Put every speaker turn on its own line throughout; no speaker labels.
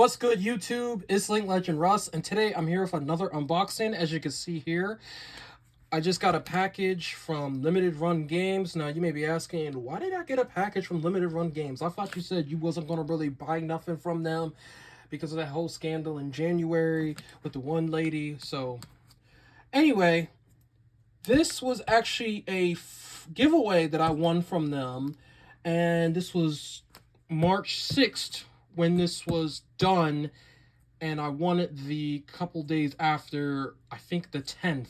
What's good, YouTube? It's Link Legend Russ, and today I'm here with another unboxing. As you can see here, I just got a package from Limited Run Games. Now, you may be asking, why did I get a package from Limited Run Games? I thought you said you wasn't going to really buy nothing from them because of that whole scandal in January with the one lady. So, anyway, this was actually a giveaway that I won from them, and this was March 6th when this was done, and I won it the couple days after, I think the 10th.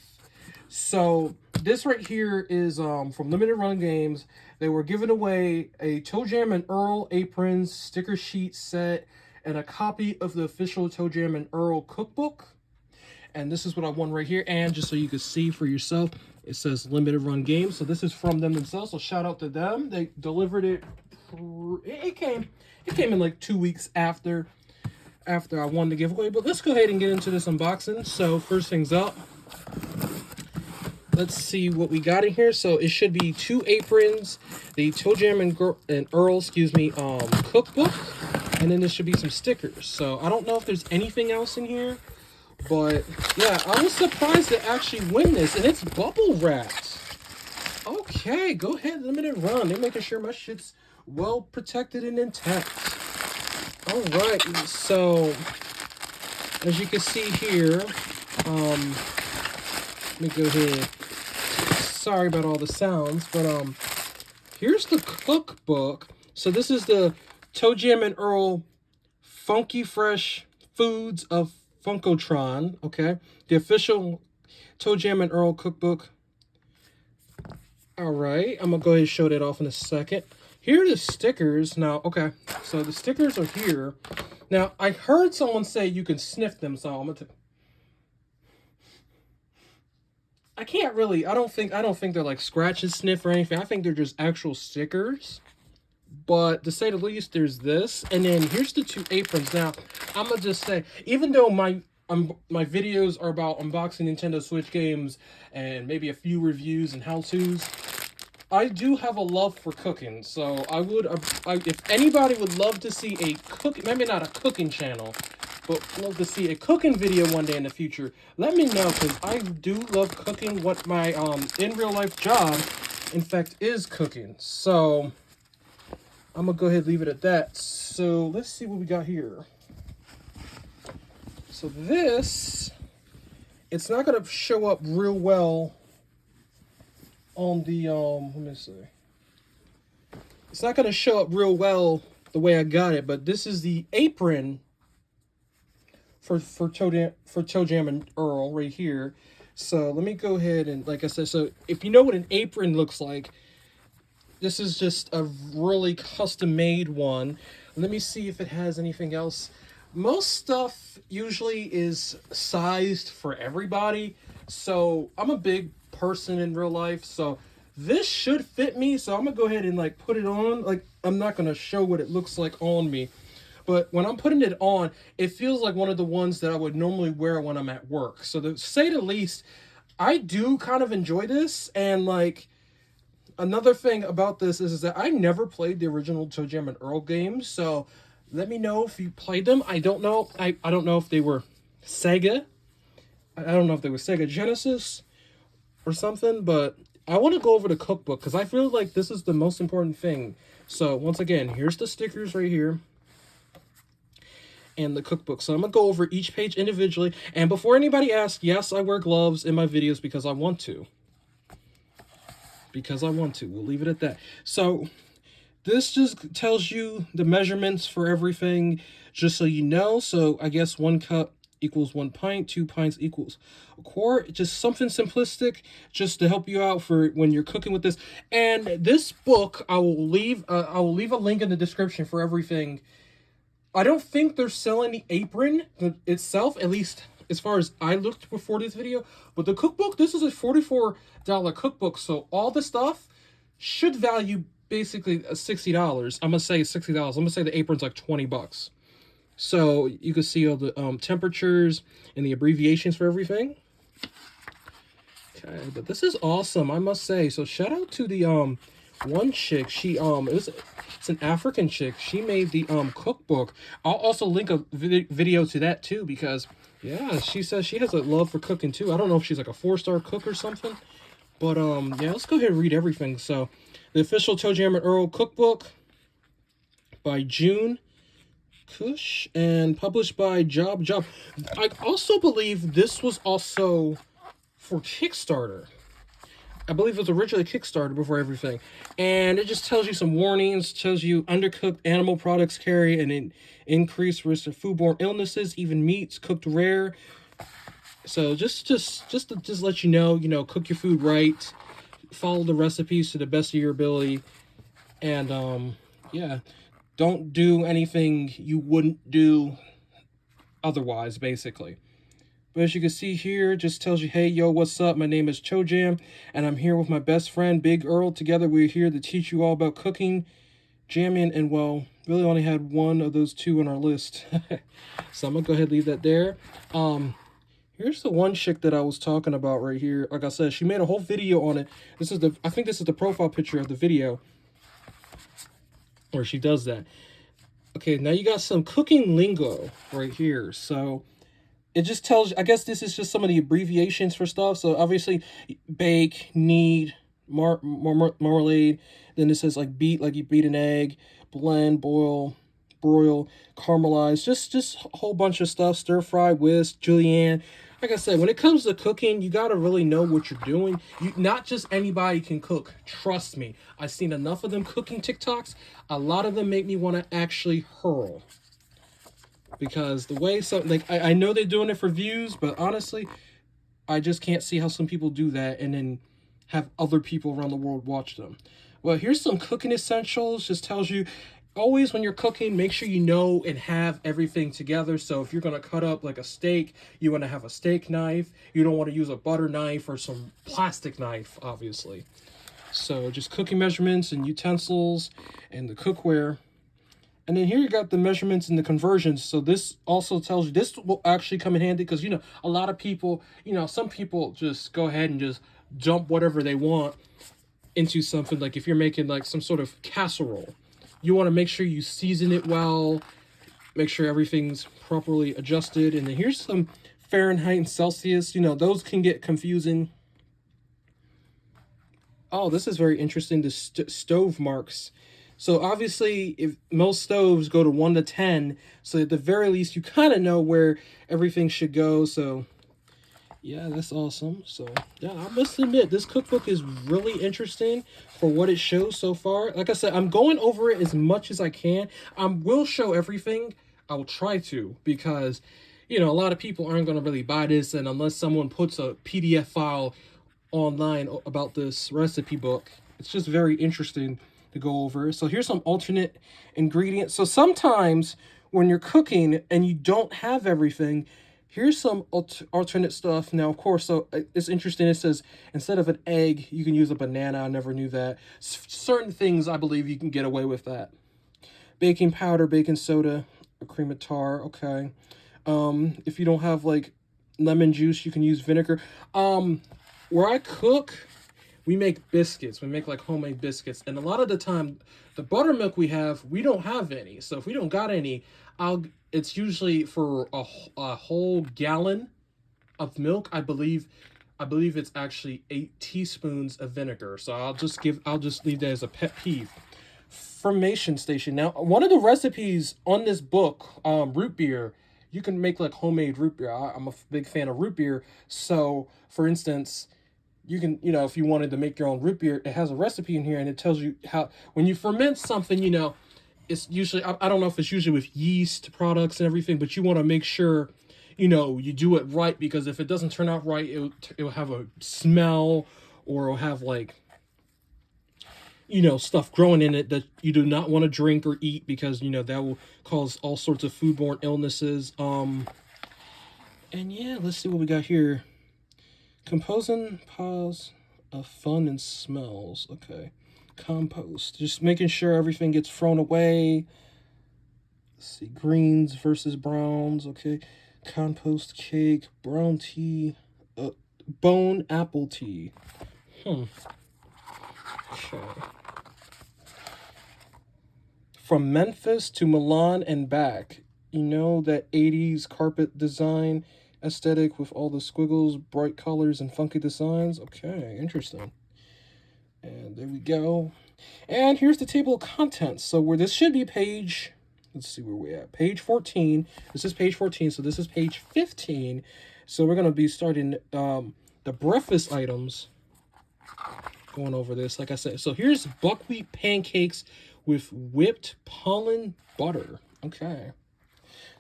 So this right here is from Limited Run Games. They were giving away a Toejam Earl Apron sticker sheet set and a copy of the official Toejam Earl cookbook. And this is what I won right here. And just so you can see for yourself, it says Limited Run Games. So this is from them themselves. So shout out to them. They delivered it. It came in like 2 weeks after I won the giveaway. But let's go ahead and get into this unboxing. So first things up, let's see what we got in here. So it should be 2 aprons, the Toejam and Earl, cookbook, and then there should be some stickers. So I don't know if there's anything else in here, but yeah, I was surprised to actually win this, and it's bubble wrapped. Okay, go ahead, Limited Run. They're making sure my shit's well protected and intact. All right, so as you can see here, let me go ahead. Sorry about all the sounds, but here's the cookbook. So this is the Toejam Earl Funky Fresh Foods of Funkotron. Okay, the official Toejam Earl cookbook. All right, I'm gonna go ahead and show that off in a second. Here are the stickers. Now, okay, so the stickers are here. Now, I heard someone say you can sniff them, so I'm gonna. I can't really. I don't think they're like scratch and sniff or anything. I think they're just actual stickers. But to say the least, there's this, and then here's the 2 aprons. Now, I'm gonna just say, even though my videos are about unboxing Nintendo Switch games and maybe a few reviews and how-tos, I do have a love for cooking. So I would, if anybody would love to see a maybe not a cooking channel, but love to see a cooking video one day in the future, let me know, because I do love cooking. What my in real life job, in fact, is cooking. So I'm gonna go ahead and leave it at that. So let's see what we got here. So this, it's not gonna show up real well on the let me see. It's not gonna show up real well the way I got it, but this is the apron for Toejam and Earl right here. So let me go ahead and, like I said, so if you know what an apron looks like, this is just a really custom made one. Let me see if it has anything else. Most stuff usually is sized for everybody. So I'm a big person in real life, so this should fit me. So I'm gonna go ahead and like put it on. Like, I'm not gonna show what it looks like on me, but when I'm putting it on, it feels like one of the ones that I would normally wear when I'm at work. So to say the least, I do kind of enjoy this. And like, another thing about this is that I never played the original Toejam and Earl games, so let me know if you played them. I don't know. I don't know if they were Sega. I don't know if they were Sega Genesis or something, but I want to go over the cookbook because I feel like this is the most important thing. So once again, here's the stickers right here and the cookbook. So I'm gonna go over each page individually. And before anybody asks, yes, I wear gloves in my videos because I want to. We'll leave it at that. So this just tells you the measurements for everything, just so you know. So I guess 1 cup equals 1 pint, 2 pints equals a quart. Just something simplistic, just to help you out for when you're cooking with this. And this book, I will leave a link in the description for everything. I don't think they're selling the apron itself, at least as far as I looked before this video. But the cookbook, this is a $44 cookbook, so all the stuff should value basically $60. I'm gonna say $60. I'm gonna say the apron's like 20 bucks. So you can see all the temperatures and the abbreviations for everything. Okay, but this is awesome, I must say. So shout out to the one chick, she it's an African chick. She made the cookbook. I'll also link a video to that too, because yeah, she says she has a love for cooking too. I don't know if she's like a 4-star cook or something, but yeah, let's go ahead and read everything. So, the official Toejam Earl cookbook by June Kirsh and published by Job. I also believe this was also for Kickstarter. I believe it was originally Kickstarter before everything. And it just tells you some warnings, tells you undercooked animal products carry an increased risk of foodborne illnesses, even meats cooked rare. So just to let you know, cook your food right, follow the recipes to the best of your ability, and yeah, don't do anything you wouldn't do otherwise, basically. But as you can see here, it just tells you, hey, yo, what's up? My name is Toejam, and I'm here with my best friend, Big Earl. Together, we're here to teach you all about cooking, jamming, and, well, really only had one of those two on our list. So I'm going to go ahead and leave that there. Here's the one chick that I was talking about right here. Like I said, she made a whole video on it. I think this is the profile picture of the video where she does that. Okay, now you got some cooking lingo right here. So it just tells you, I guess this is just some of the abbreviations for stuff. So obviously, bake, knead, marmalade. Then it says like beat, like you beat an egg, blend, boil, broil, caramelize. Just a whole bunch of stuff. Stir fry, whisk, julienne. Like I said, when it comes to cooking, you got to really know what you're doing. Not just anybody can cook. Trust me. I've seen enough of them cooking TikToks. A lot of them make me want to actually hurl. Because the way I know they're doing it for views, but honestly, I just can't see how some people do that and then have other people around the world watch them. Well, here's some cooking essentials. Just tells you, always when you're cooking, make sure you know and have everything together. So if you're going to cut up like a steak, you want to have a steak knife. You don't want to use a butter knife or some plastic knife, obviously. So just cooking measurements and utensils and the cookware. And then here you got the measurements and the conversions. So this also tells you, this will actually come in handy because, a lot of people, some people just go ahead and just dump whatever they want into something. Like if you're making like some sort of casserole, you want to make sure you season it well, make sure everything's properly adjusted. And then here's some Fahrenheit and Celsius. Those can get confusing. Oh, this is very interesting. The stove marks. So obviously, if most stoves go to 1 to 10, so at the very least, you kind of know where everything should go. So yeah, that's awesome. So yeah, I must admit, this cookbook is really interesting for what it shows so far. Like I said, I'm going over it as much as I can. I will show everything. I will try to, because, a lot of people aren't going to really buy this. And unless someone puts a PDF file online about this recipe book, it's just very interesting to go over. So here's some alternate ingredients. So sometimes when you're cooking and you don't have everything, here's some alternate stuff. Now, of course, so it's interesting. It says instead of an egg, you can use a banana. I never knew that. Certain things, I believe you can get away with that. Baking powder, baking soda, or cream of tar. Okay. If you don't have like lemon juice, you can use vinegar. Where I cook, we make biscuits. We make like homemade biscuits. And a lot of the time, the buttermilk we don't have any. So if we don't got any, it's usually for a whole gallon of milk. I believe it's actually 8 teaspoons of vinegar. So I'll just leave that as a pet peeve. Fermentation station. Now, one of the recipes on this book, root beer, you can make like homemade root beer. I'm a big fan of root beer. So for instance, you can, if you wanted to make your own root beer, it has a recipe in here and it tells you how, when you ferment something, it's usually, I don't know if it's usually with yeast products and everything, but you want to make sure, you do it right, because if it doesn't turn out right, it'll have a smell, or it'll have like, stuff growing in it that you do not want to drink or eat, because, that will cause all sorts of foodborne illnesses. And yeah, let's see what we got here. Composing piles of fun and smells. Okay. Compost. Just making sure everything gets thrown away. Let's see. Greens versus browns. Okay. Compost cake. Brown tea. Bone apple tea. Okay. from Memphis to Milan and back. You know, that 80s carpet design aesthetic with all the squiggles, bright colors, and funky designs? Okay, interesting. And there we go. And here's the table of contents. So where this should be page, let's see where we're at. Page 14. This is page 14, so this is page 15. So we're going to be starting the breakfast items, going over this, like I said. So here's buckwheat pancakes with whipped pollen butter. Okay.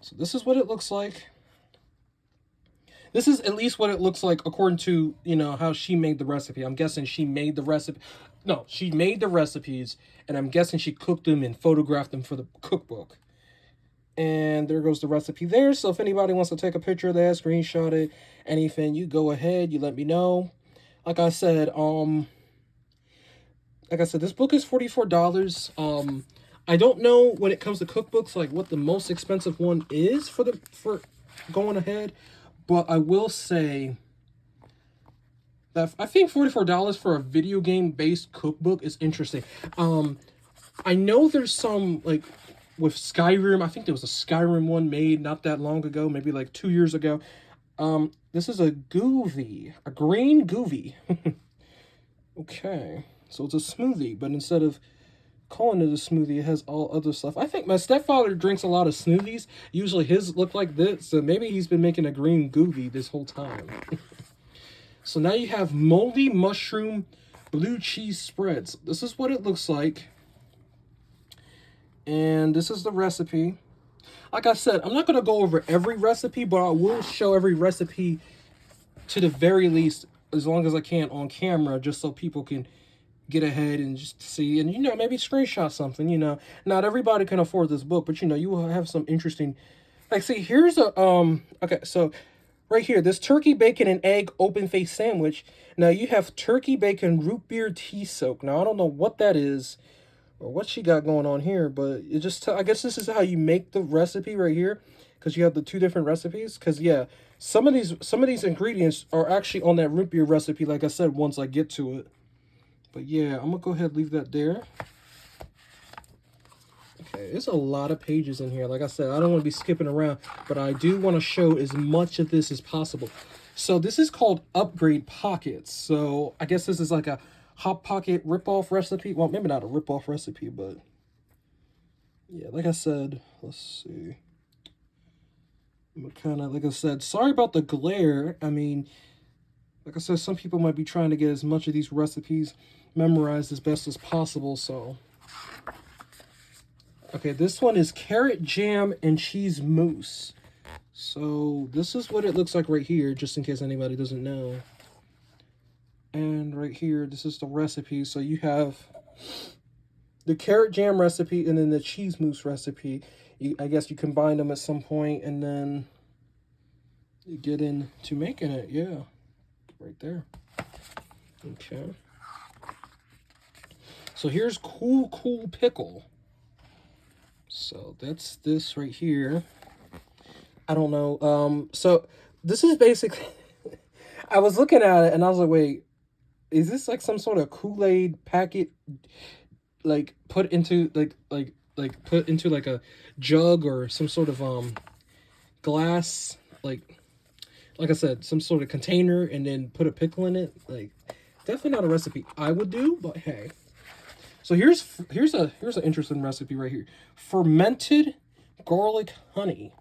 So this is what it looks like. This is at least what it looks like according to, you know, how she made the recipe. I'm guessing she made the recipe. No, she made the recipes, and I'm guessing she cooked them and photographed them for the cookbook. And there goes the recipe there. So if anybody wants to take a picture of that, screenshot it, anything, you go ahead, you let me know. Like I said, this book is $44. I don't know when it comes to cookbooks, like what the most expensive one is for going ahead. But I will say that I think $44 for a video game based cookbook is interesting. I know there's some, like with Skyrim, I think there was a Skyrim one made not that long ago, maybe like 2 years ago. This is a groovy, a green groovy. Okay, so it's a smoothie, but instead of calling it a smoothie, it has all other stuff. I think my stepfather drinks a lot of smoothies. Usually his look like this, so maybe he's been making a green groovy this whole time. So now you have moldy mushroom blue cheese spreads. This is what it looks like. And this is the recipe. Like I said, I'm not going to go over every recipe, but I will show every recipe to the very least as long as I can on camera, just so people can get ahead and just see, and, you know, maybe screenshot something. You know, not everybody can afford this book, but, you know, you will have some interesting, like, see, here's a, okay, so right here, this turkey, bacon, and egg open-faced sandwich. Now, you have turkey, bacon, root beer tea soak. Now, I don't know what that is or what she got going on here, but it just, I guess this is how you make the recipe right here, because you have the two different recipes. Because, yeah, some of these ingredients are actually on that root beer recipe, like I said, once I get to it. But yeah, I'm going to go ahead and leave that there. Okay, there's a lot of pages in here. Like I said, I don't want to be skipping around, but I do want to show as much of this as possible. So this is called Upgrade Pockets. So I guess this is like a Hot Pocket ripoff recipe. Well, maybe not a ripoff recipe, but yeah, like I said, let's see. Kind of, like I said, sorry about the glare. I mean, like I said, some people might be trying to get as much of these recipes memorized as best as possible, so. Okay, this one is carrot jam and cheese mousse. So this is what it looks like right here, just in case anybody doesn't know. And right here, this is the recipe. So you have the carrot jam recipe and then the cheese mousse recipe. I guess you combine them at some point and then you get into making it. Yeah, right there. Okay. So here's Cool Pickle. So that's this right here. I don't know. So this is basically, I was looking at it and I was like, wait, is this like some sort of Kool-Aid packet, like put into put into like a jug or some sort of glass, like I said, some sort of container, and then put a pickle in it? Like, definitely not a recipe I would do, but hey. So here's an interesting recipe right here. Fermented garlic honey.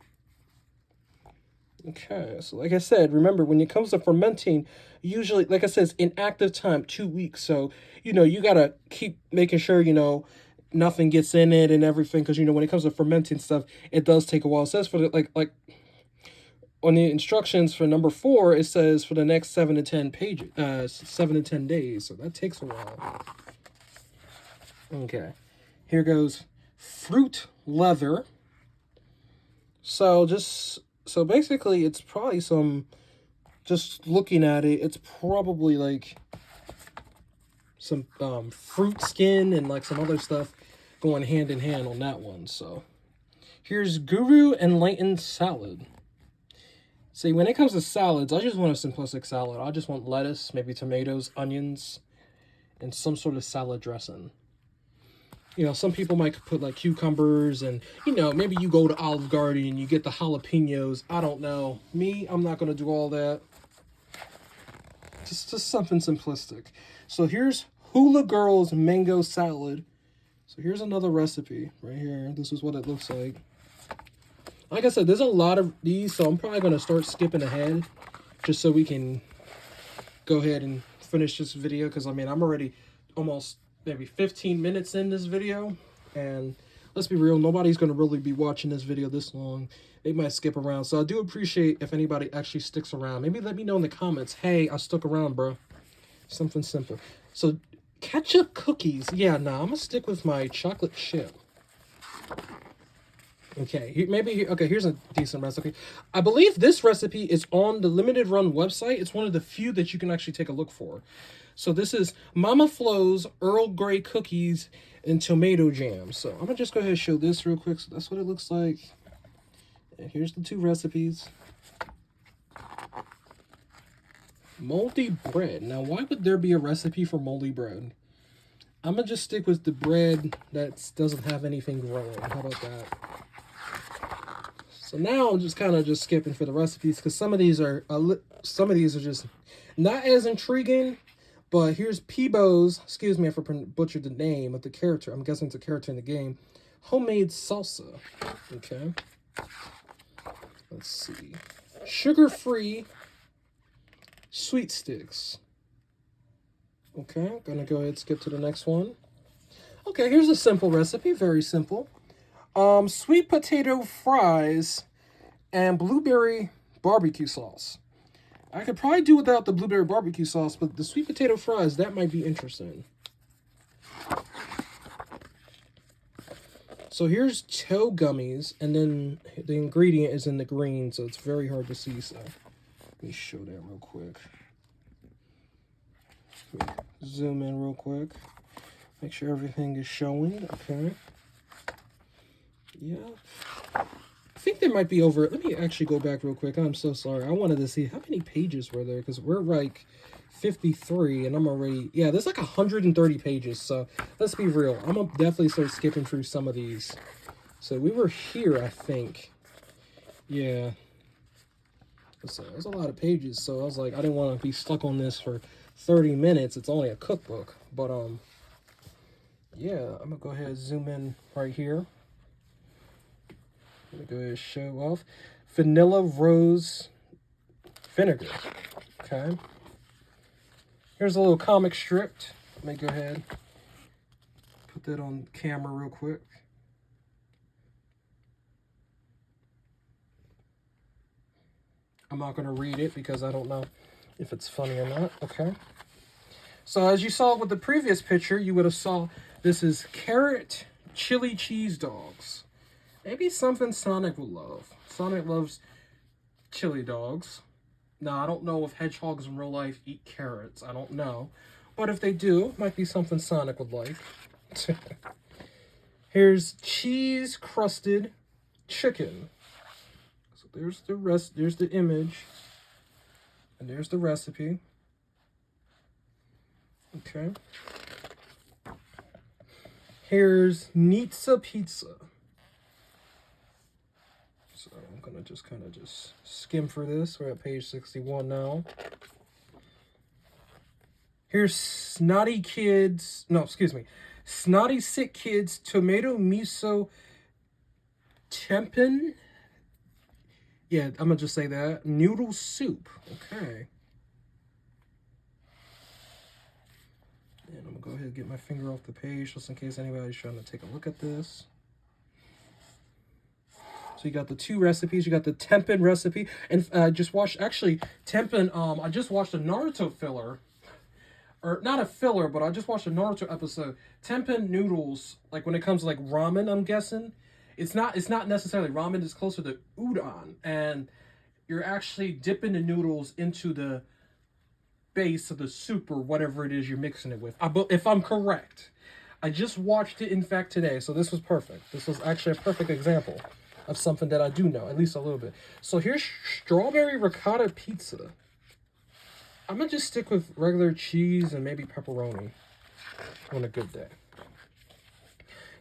Okay, so like I said, remember, when it comes to fermenting, usually, like I said, it's inactive time, 2 weeks. So, you know, you got to keep making sure, you know, nothing gets in it and everything. Because, you know, when it comes to fermenting stuff, it does take a while. It says for the, like on the instructions for number 4, it says for the next 7 to 10 pages, 7 to 10 days. So that takes a while. Okay, here goes fruit leather. So basically, it's probably just looking at it, it's probably like some fruit skin and like some other stuff going hand in hand on that one. So here's Guru Enlightened Salad. See, when it comes to salads, I just want a simplistic salad. I just want lettuce, maybe tomatoes, onions, and some sort of salad dressing. You know, some people might put like cucumbers and, you know, maybe you go to Olive Garden and you get the jalapenos. I don't know. Me, I'm not going to do all that. Just something simplistic. So here's Hula Girl's mango salad. So here's another recipe right here. This is what it looks like. Like I said, there's a lot of these, so I'm probably going to start skipping ahead just so we can go ahead and finish this video, because I mean, I'm already almost maybe 15 minutes in this video, and let's be real, nobody's going to really be watching this video this long. They might skip around, so I do appreciate if anybody actually sticks around. Maybe let me know in the comments, hey, I stuck around, bro. Something simple. So ketchup cookies, yeah, nah, I'm gonna stick with my chocolate chip. Okay, maybe, okay, here's a decent recipe. I believe this recipe is on the Limited Run website. It's one of the few that you can actually take a look for. So this is Mama Flo's Earl Grey cookies and tomato jam. So I'm going to just go ahead and show this real quick. So that's what it looks like. And here's the two recipes. Moldy bread. Now, why would there be a recipe for moldy bread? I'm going to just stick with the bread that doesn't have anything growing. How about that? So now I'm just kind of just skipping for the recipes, because some of these are just not as intriguing. But here's Peebo's, excuse me if I butchered the name of the character. I'm guessing it's a character in the game. Homemade salsa. Okay. Let's see. Sugar-free sweet sticks. Okay, gonna go ahead and skip to the next one. Okay, here's a simple recipe, very simple. Sweet potato fries and blueberry barbecue sauce. I could probably do without the blueberry barbecue sauce, but the sweet potato fries, that might be interesting. So here's toe gummies, and then the ingredient is in the green, so it's very hard to see. So let me show that real quick. Zoom in real quick. Make sure everything is showing. Okay. Yeah. I think there might be over... Let me actually go back real quick. I'm so sorry. I wanted to see how many pages were there, because we're like 53 and I'm already... Yeah, there's like 130 pages, so let's be real. I'm going to definitely start skipping through some of these. So we were here, I think. Yeah. So there's a lot of pages, so I was like, I didn't want to be stuck on this for 30 minutes. It's only a cookbook. But, yeah, I'm going to go ahead and zoom in right here. I'm going to go ahead and show off vanilla rose vinegar. Okay. Here's a little comic strip. Let me go ahead, put that on camera real quick. I'm not going to read it because I don't know if it's funny or not. Okay. So as you saw with the previous picture, you would have saw this is carrot chili cheese dogs. Maybe something Sonic will love. Sonic loves chili dogs. Now, I don't know if hedgehogs in real life eat carrots. I don't know. But if they do, it might be something Sonic would like. Here's cheese-crusted chicken. So there's the image. And there's the recipe. Okay. Here's Nizza pizza. So I'm gonna just kind of just skim for this. We're at page 61 now. Here's Snotty Sick Kids tomato miso tempeh. Yeah, I'm gonna just say that. Noodle soup. Okay. And I'm gonna go ahead and get my finger off the page just in case anybody's trying to take a look at this. So you got the two recipes. You got the tempeh recipe, and I just watched tempeh. I just watched a Naruto filler, or not a filler, but I just watched a Naruto episode. Tempeh noodles, like when it comes to like ramen, I'm guessing it's not necessarily ramen. It's closer to udon, and you're actually dipping the noodles into the base of the soup or whatever it is you're mixing it with. If I'm correct, I just watched it in fact today, so this was perfect. This was actually a perfect example of something that I do know, at least a little bit. So here's strawberry ricotta pizza. I'm going to just stick with regular cheese and maybe pepperoni on a good day.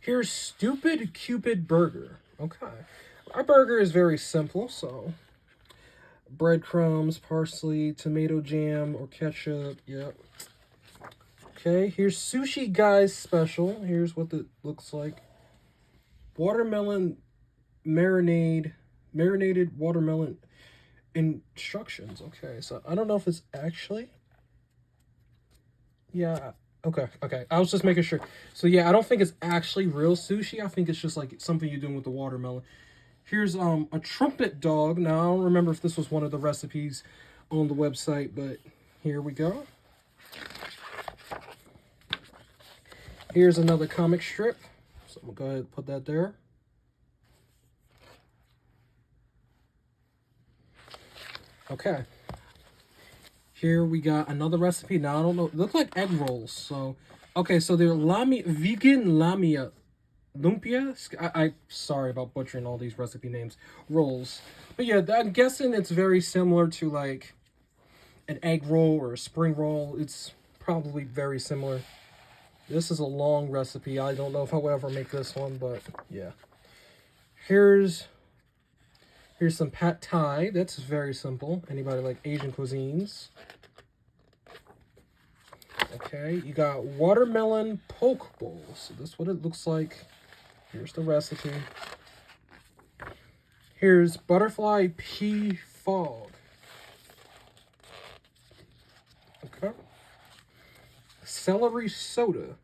Here's Stupid Cupid Burger. Okay. Our burger is very simple, so breadcrumbs, parsley, tomato jam, or ketchup. Yep. Okay, here's Sushi Guys Special. Here's what it looks like. Watermelon marinated watermelon instructions. Okay, so I don't know if it's actually... Yeah, okay. I was just making sure. So yeah, I don't think it's actually real sushi. I think it's just like something you're doing with the watermelon. Here's a trumpet dog. Now, I don't remember if this was one of the recipes on the website, but here we go. Here's another comic strip. So I'm going to go ahead and put that there. Okay. Here we got another recipe. Now, I don't know. It looks like egg rolls. So, okay, so they're vegan lamia. Lumpia? I sorry about butchering all these recipe names. Rolls. But yeah, I'm guessing it's very similar to like an egg roll or a spring roll. It's probably very similar. This is a long recipe. I don't know if I'll ever make this one, but yeah. Here's some pad thai. That's very simple. Anybody like Asian cuisines? Okay, you got watermelon poke bowl. So this is what it looks like. Here's the recipe. Here's butterfly pea fog. Okay. Celery soda.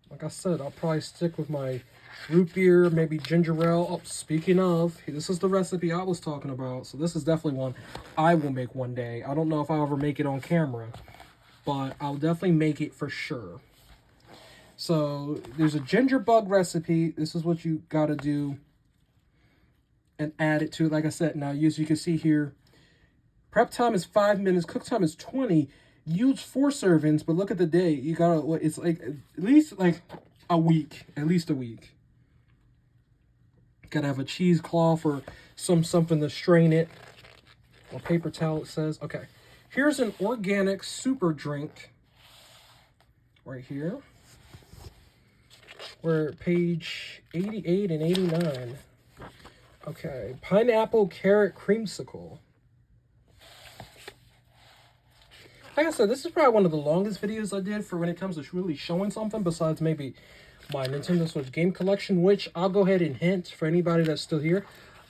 Like I said, I'll probably stick with my root beer, maybe ginger ale. Oh, speaking of, this is the recipe I was talking about. So this is definitely one I will make one day. I don't know if I'll ever make it on camera, but I'll definitely make it for sure. So there's a ginger bug recipe. This is what you got to do and add it to it. Like I said, now as you can see here, prep time is 5 minutes, cook time is 20. Use 4 servings, but look at the date. You gotta, it's like at least like a week, at least a week. Gotta have a cheesecloth or something to strain it. Or paper towel, it says. Okay, here's an organic super drink right here. We're at page 88 and 89. Okay, pineapple carrot creamsicle. Like I said, this is probably one of the longest videos I did for when it comes to really showing something, besides maybe my Nintendo Switch game collection, which I'll go ahead and hint for anybody that's still here.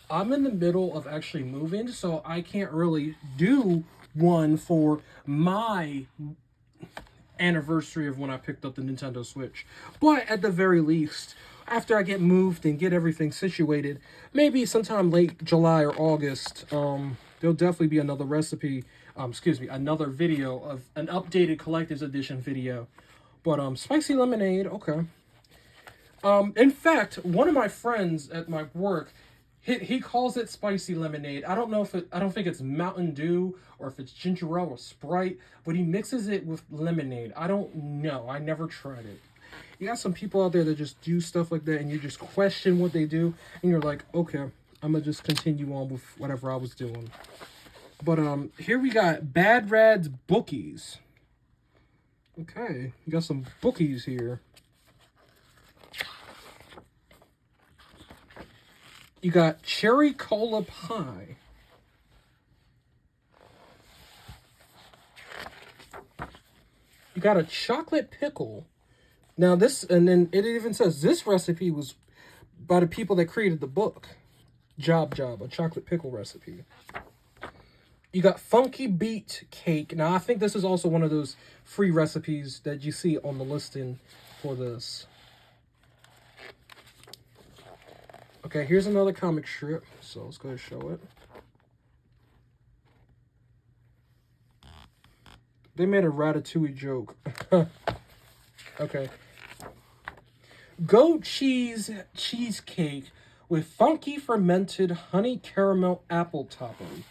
I'm in the middle of actually moving, so I can't really do one for my anniversary of when I picked up the Nintendo Switch. But at the very least, after I get moved and get everything situated, maybe sometime late July or August, there'll definitely be another recipe, another video of an updated collector's edition video. But spicy lemonade, okay. In fact, one of my friends at my work, he calls it spicy lemonade. I don't think it's Mountain Dew or if it's ginger ale or Sprite, but he mixes it with lemonade. I don't know. I never tried it. You got some people out there that just do stuff like that and you just question what they do and you're like, okay, I'm gonna just continue on with whatever I was doing. But here we got Bad Rad's Bookies. Okay, you got some bookies here. You got cherry cola pie. You got a chocolate pickle. Now this, and then it even says this recipe was by the people that created the book. Job, a chocolate pickle recipe. You got funky beet cake. Now I think this is also one of those free recipes that you see on the listing for this. Okay, here's another comic strip. So let's go ahead and show it. They made a Ratatouille joke. Okay. Goat cheese cheesecake with funky fermented honey caramel apple topping.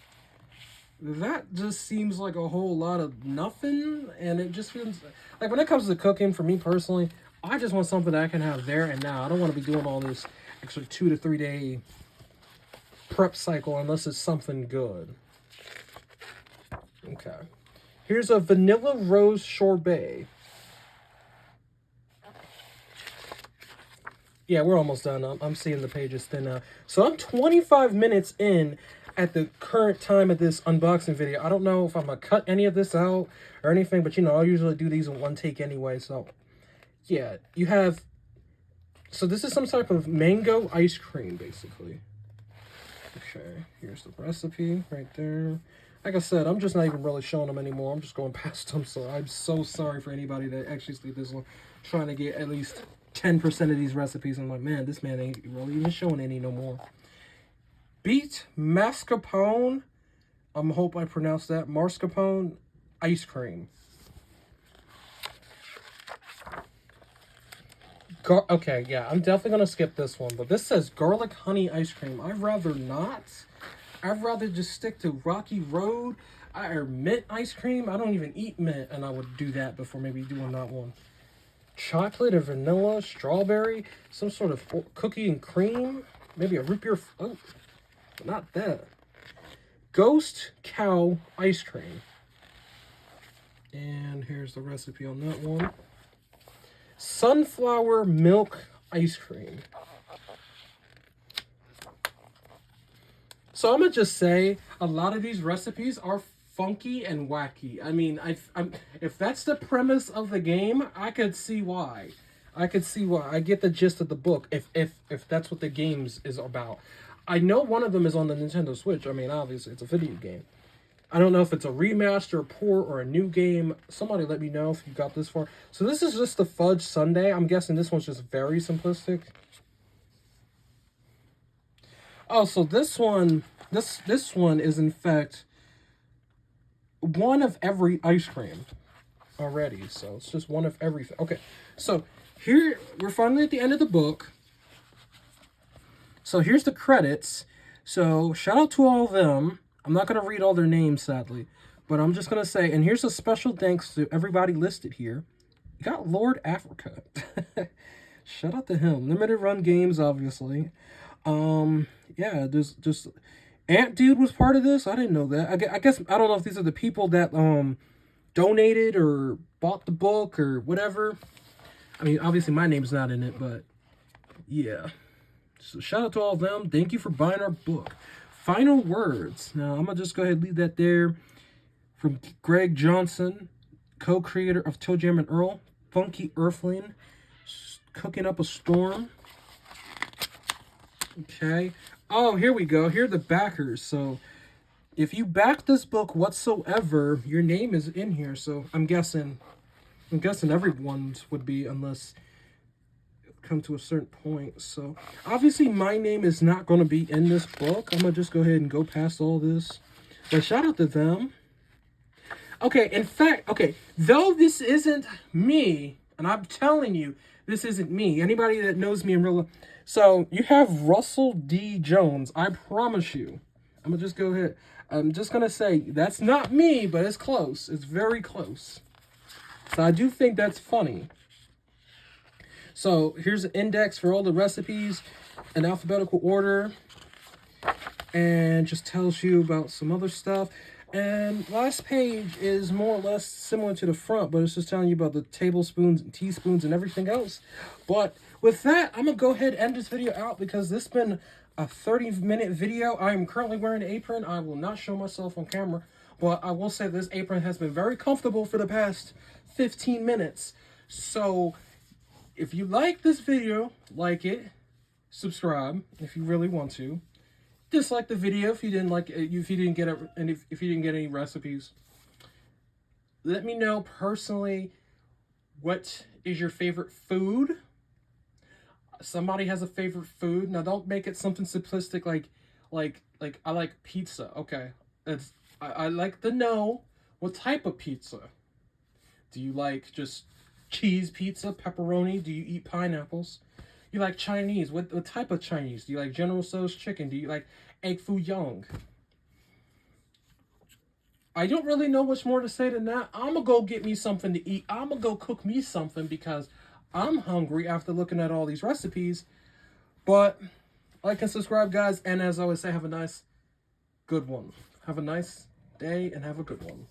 That just seems like a whole lot of nothing. And it just feels like when it comes to cooking, for me personally, I just want something that I can have there and now. I don't want to be doing all this extra 2 to 3 day prep cycle unless it's something good. Okay. Here's a vanilla rose sorbet. Yeah, we're almost done. I'm seeing the pages thin out. So I'm 25 minutes in at the current time of this unboxing video. I don't know if I'm going to cut any of this out or anything, but, you know, I usually do these in one take anyway. So, yeah, you have... So this is some type of mango ice cream, basically. Okay, here's the recipe right there. Like I said, I'm just not even really showing them anymore. I'm just going past them, so I'm so sorry for anybody that actually stayed this long trying to get at least 10% of these recipes. I'm like, man, this man ain't really even showing any no more. Beet mascarpone, I hope I pronounced that, mascarpone ice cream. Okay, yeah, I'm definitely going to skip this one, but this says garlic honey ice cream. I'd rather not. I'd rather just stick to Rocky Road or mint ice cream. I don't even eat mint, and I would do that before maybe doing that one. Chocolate or vanilla, strawberry, some sort of cookie and cream, maybe a root beer. Oh, not that. Ghost cow ice cream. And here's the recipe on that one. Sunflower milk ice cream. So I'm going to just say a lot of these recipes are funky and wacky. I mean, if that's the premise of the game, I could see why. I could see why. I get the gist of the book if that's what the games is about. I know one of them is on the Nintendo Switch. I mean, obviously, it's a video game. I don't know if it's a remaster, a port, or a new game. Somebody let me know if you got this far. So this is just the Fudge Sundae. I'm guessing this one's just very simplistic. Oh, so this one is in fact one of every ice cream already. So it's just one of everything. Okay, so here we're finally at the end of the book. So here's the credits. So shout out to all of them. I'm not going to read all their names, sadly, but I'm just going to say, and here's a special thanks to everybody listed here. You got Lord Africa. Shout out to him. Limited run games, obviously. Yeah, there's just... Ant Dude was part of this. I didn't know that. I guess, I don't know if these are the people that donated or bought the book or whatever. I mean, obviously my name's not in it, but yeah. So shout out to all of them. Thank you for buying our book. Final words. Now, I'm going to just go ahead and leave that there. From Greg Johnson, co-creator of Toejam Earl, Funky Earthling, cooking up a storm. Okay. Oh, here we go. Here are the backers. So, if you back this book whatsoever, your name is in here. So, I'm guessing everyone's would be, unless come to a certain point. So obviously my name is not going to be in this book. I'm gonna just go ahead and go past all this, but shout out to them. Okay, in fact, okay, though this isn't me, and I'm telling you this isn't me, anybody that knows me in real life, so you have Russell D. Jones. I promise you, I'm gonna just go ahead, I'm just gonna say that's not me, but it's close. It's very close. So I do think that's funny. So here's an index for all the recipes in alphabetical order, and just tells you about some other stuff. And last page is more or less similar to the front, but it's just telling you about the tablespoons and teaspoons and everything else. But with that, I'm going to go ahead and end this video out because this has been a 30-minute video. I am currently wearing an apron. I will not show myself on camera, but I will say this apron has been very comfortable for the past 15 minutes. So if you like this video, like it, subscribe if you really want to. Dislike the video if you didn't like it, if you didn't get it, and if you didn't get any recipes. Let me know personally, what is your favorite food? Somebody has a favorite food. Now don't make it something simplistic like I like pizza. Okay, I like to know what type of pizza. Do you like just cheese pizza, pepperoni? Do you eat pineapples? You like Chinese? What type of Chinese? Do you like General Tso's chicken? Do you like egg foo young? I don't really know much more to say than that. I'm going to go get me something to eat. I'm going to go cook me something because I'm hungry after looking at all these recipes. But like and subscribe, guys. And as I always say, have a nice, good one. Have a nice day and have a good one.